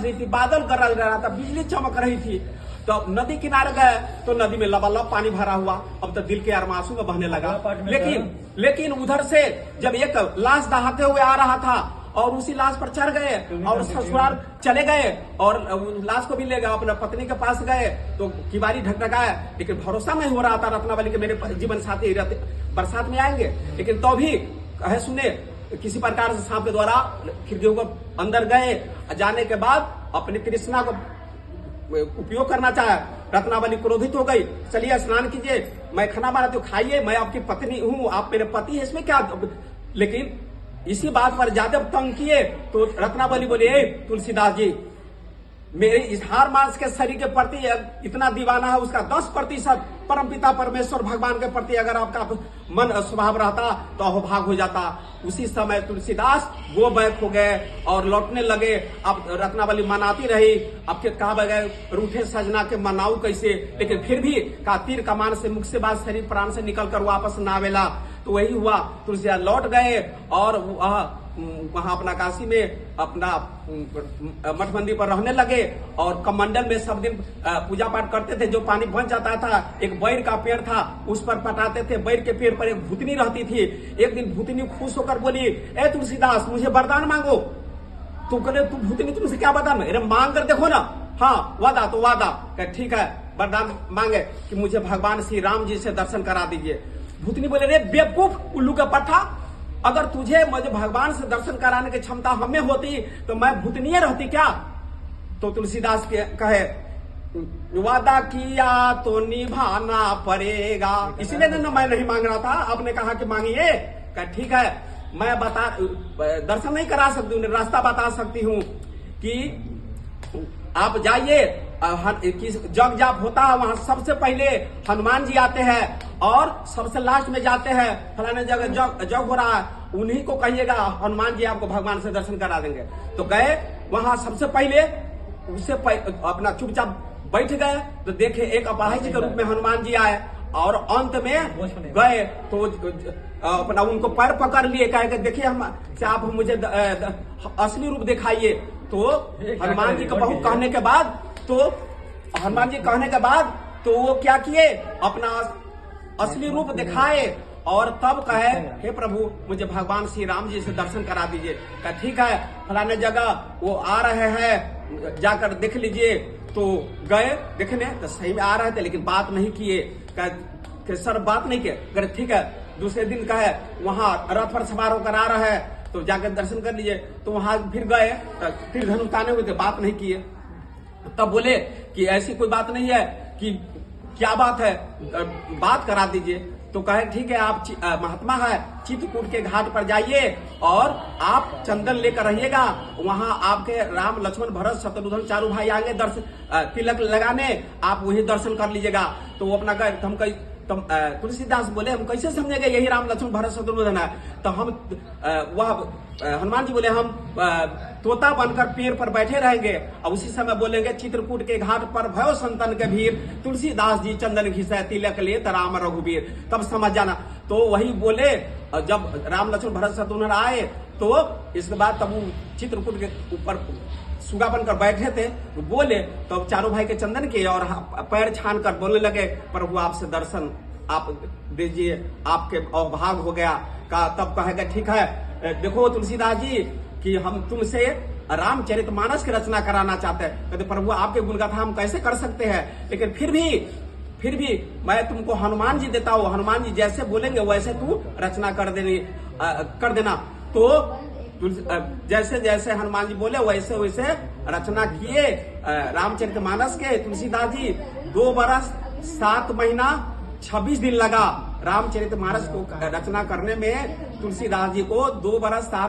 रही थी, बादल गरज रहा था, बिजली चमक रही थी। तो नदी किनारे गए तो नदी में लबालब पानी भरा हुआ। अब तो दिल के अरमासू में बहने लगा। लेकिन उधर से जब एक लाश दहाते हुए आ रहा था और उसी लाश पर चढ़ गए और ससुराल चले गए और लाश को भी ले गए, अपने पत्नी के पास गए तो किवारी ढकढकाया, लेकिन भरोसा नहीं हो रहा था रत्नावली के मेरे जीवन साथी बरसात में आएंगे। लेकिन तो भी कहे सुने किसी प्रकार से सांप के द्वारा खिड़कियों को अंदर गए। जाने के बाद अपनी तृष्णा को उपयोग करना चाहे। रत्नावली क्रोधित हो गई, चलिए स्नान कीजिए, मैं खाना बनाती हूँ, खाइए, मैं आपकी पत्नी हूँ, आप मेरे पति है, इसमें क्या। लेकिन इसी बात पर ज्यादा तंग किए तो रत्नावली बोली, तुलसीदास जी, मेरे इस हार मांस के शरीर के प्रति इतना दीवाना है, उसका 10% परमपिता परमेश्वर भगवान के प्रति अगर आपका मन स्वभाव रहता तो अहोभाग हो जाता। उसी समय तुलसीदास वो बैक हो गए और लौटने लगे। अब रत्नावली मनाती रही, अब के कहा बगैर रूठे सजना के मनाऊ कैसे, लेकिन फिर भी का तीर कमान से मुख से बात शरीर प्राण से निकल कर वापस न आवेला। तो वही हुआ, तुलसीदास लौट गए और वहां अपना काशी में अपना मठ मंदिर पर रहने लगे और कमंडल में सब दिन पूजा पाठ करते थे। जो पानी बन जाता था, एक बैर का पेड़ था, उस पर पटाते थे। बैर के पेड़ पर एक भूतनी रहती थी। एक दिन भूतनी खुश होकर बोली, ए तुलसीदास, मुझे वरदान मांगो। तू करे, तू भूतनी तुमसे क्या वरदान? अरे मांग कर देखो ना। हाँ, वादा तो वादा। ठीक है, वरदान मांगे कि मुझे भगवान श्री राम जी से दर्शन करा दीजिए। भूतनी बोले, रे बेवकूफ, उल्लू का पट्टा, अगर तुझे मुझे भगवान से दर्शन कराने की क्षमता हमें होती तो मैं भूतनीय रहती क्या? तो तुलसीदास कहे, वादा किया तो निभाना पड़ेगा। इसीलिए ना मैं नहीं मांग रहा था, आपने कहा कि मांगिए। ठीक है, मैं दर्शन नहीं करा सकती हूँ, रास्ता बता सकती हूँ कि आप जाइए, जग जाप होता है वहां सबसे पहले हनुमान जी आते हैं और सबसे लास्ट में जाते हैं। फलाने जगह जग हो रहा है, उन्हीं को कहिएगा, हनुमान जी आपको भगवान से दर्शन करा देंगे। तो गए वहां सबसे पहले, उससे अपना चुपचाप बैठ गए तो देखे एक अपाहिज के रूप में हनुमान जी आए और अंत में गए तो अपना उनको पैर पकड़ लिए, कहे देखिए हम आप मुझे असली रूप दिखाइए। तो हनुमान जी का बहुत कहने के बाद तो वो क्या किए, अपना असली रूप दिखाए और तब कहे, हे प्रभु, मुझे भगवान श्री राम जी से दर्शन करा दीजिए। कहा ठीक है, फलाने जगह वो आ रहे हैं, जाकर देख लीजिए। तो गए देखने तो सही में आ रहे थे, लेकिन बात नहीं किए। कहे सर बात नहीं किए। कहे ठीक है, दूसरे दिन कहे वहां रथ पर सवार होकर आ रहे हैं तो जाकर दर्शन कर लीजिए। तो वहां फिर गए, फिर धनुष ताने हुए थे, बात नहीं किए। तब बोले कि ऐसी कोई बात नहीं है, कि क्या बात है, बात करा दीजिए। तो कहे ठीक है, आप महात्मा है, चित्रकूट के घाट पर जाइए और आप चंदन लेकर रहिएगा। वहां आपके राम लक्ष्मण भरत शत्रुघ्न चारों भाई आएंगे दर्शन तिलक लगाने, आप वही दर्शन कर लीजिएगा। तो वो अपना कहे तुलसीदास बोले, हम कैसे समझेंगे यही राम लक्ष्मण भरत शत्रुघ्न है? तो हम वह हनुमान जी बोले, हम तोता बनकर पेड़ पर बैठे रहेंगे और उसी समय बोलेंगे, चित्रकूट के घाट पर भयो संतन के भीड़, तुलसीदास जी चंदन घिसे तिलक ले राम रघुबीर। तब समझ जाना। तो वही बोले, जब राम लक्ष्मण भरत शत्रुघ्न आए तो इसके बाद तब वो चित्रकूट के ऊपर सुगा बनकर बैठे थे, तो बोले तो चारों भाई के चंदन किए और पैर छान कर बोलने लगे, प्रभु आपसे दर्शन आप दीजिए, आपके अवभाग हो गया। का तब कहेगा ठीक है, देखो तुलसीदास जी कि हम तुमसे रामचरितमानस की रचना कराना चाहते हैं। कहते प्रभु आपके गुणगाथा हम कैसे कर सकते हैं, लेकिन फिर भी मैं तुमको हनुमान जी देता हूँ, हनुमान जी जैसे बोलेंगे वैसे तू रचना कर देना। तो जैसे जैसे हनुमान जी बोले वैसे वैसे रचना किए रामचरितमानस के। तुलसीदास जी 2 बरस 7 महीना 26 दिन लगा रामचरितमानस को रचना करने में। तुलसीदास जी को 2 बरस 7